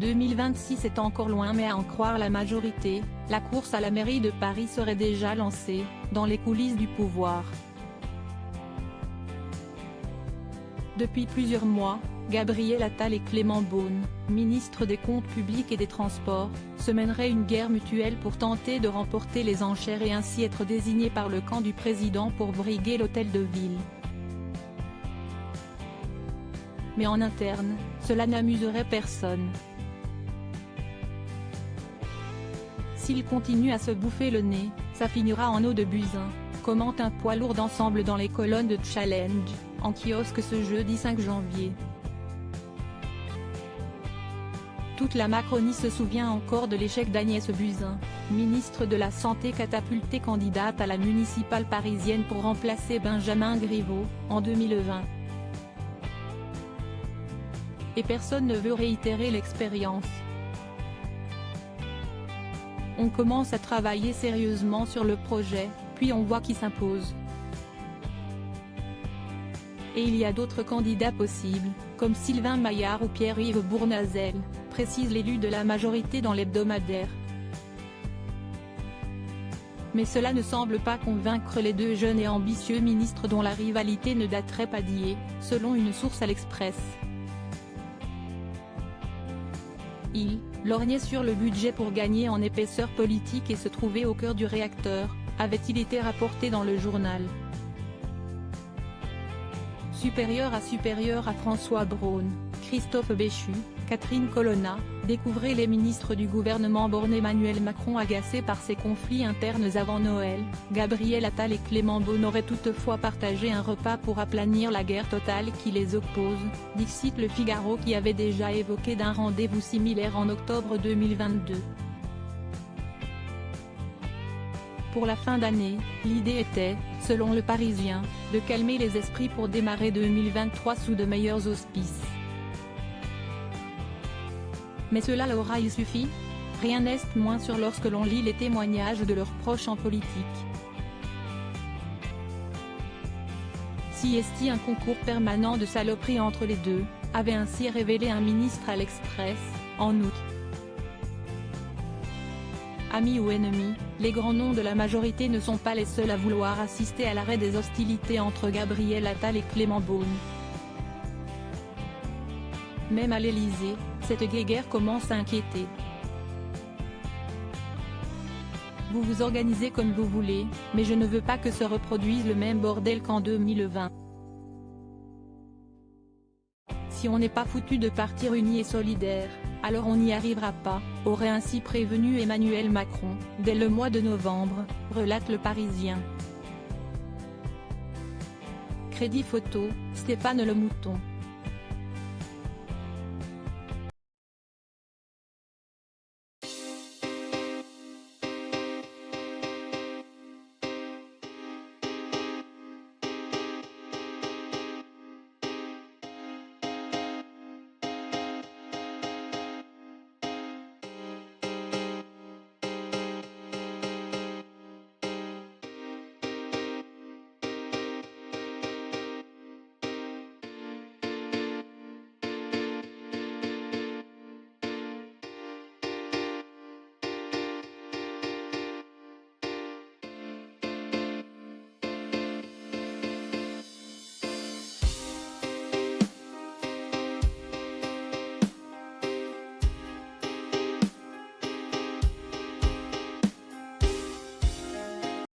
2026 est encore loin, mais à en croire la majorité, la course à la mairie de Paris serait déjà lancée, dans les coulisses du pouvoir. Depuis plusieurs mois, Gabriel Attal et Clément Beaune, ministres des Comptes publics et des Transports, se mèneraient une guerre mutuelle pour tenter de remporter les enchères et ainsi être désignés par le camp du président pour briguer l'hôtel de ville. Mais en interne, cela n'amuserait personne. S'ils continuent à se bouffer le nez, ça finira en eau de Buzyn, commente un poids lourd d'ensemble dans les colonnes de Challenge, en kiosque ce jeudi 5 janvier. Toute la Macronie se souvient encore de l'échec d'Agnès Buzyn, ministre de la Santé catapultée candidate à la municipale parisienne pour remplacer Benjamin Griveaux, en 2020. Et personne ne veut réitérer l'expérience. On commence à travailler sérieusement sur le projet, puis on voit qui s'impose. Et il y a d'autres candidats possibles, comme Sylvain Maillard ou Pierre-Yves Bournazel, précise l'élu de la majorité dans l'hebdomadaire. Mais cela ne semble pas convaincre les deux jeunes et ambitieux ministres dont la rivalité ne daterait pas d'hier, selon une source à l'Express. Ils lorgnaient sur le budget pour gagner en épaisseur politique et se trouver au cœur du réacteur, avait-il été rapporté dans le journal. Supérieur à François Braun, Christophe Béchu, Catherine Colonna, découvrez les ministres du gouvernement borne. Emmanuel Macron agacé par ces conflits internes avant Noël, Gabriel Attal et Clément Beaune auraient toutefois partagé un repas pour aplanir la guerre totale qui les oppose, dixit Le Figaro qui avait déjà évoqué d'un rendez-vous similaire en octobre 2022. Pour la fin d'année, l'idée était, selon Le Parisien, de calmer les esprits pour démarrer 2023 sous de meilleurs auspices. Mais cela leur a-il suffi? Rien n'est moins sûr lorsque l'on lit les témoignages de leurs proches en politique. Si est-il un concours permanent de saloperie entre les deux, avait ainsi révélé un ministre à l'Express, en août. Amis ou ennemis, les grands noms de la majorité ne sont pas les seuls à vouloir assister à l'arrêt des hostilités entre Gabriel Attal et Clément Beaune. Même à l'Élysée, cette guéguerre commence à inquiéter. Vous vous organisez comme vous voulez, mais je ne veux pas que se reproduise le même bordel qu'en 2020. Si on n'est pas foutu de partir unis et solidaires, alors on n'y arrivera pas, aurait ainsi prévenu Emmanuel Macron, dès le mois de novembre, relate Le Parisien. Crédit photo, Stéphane Le Mouton.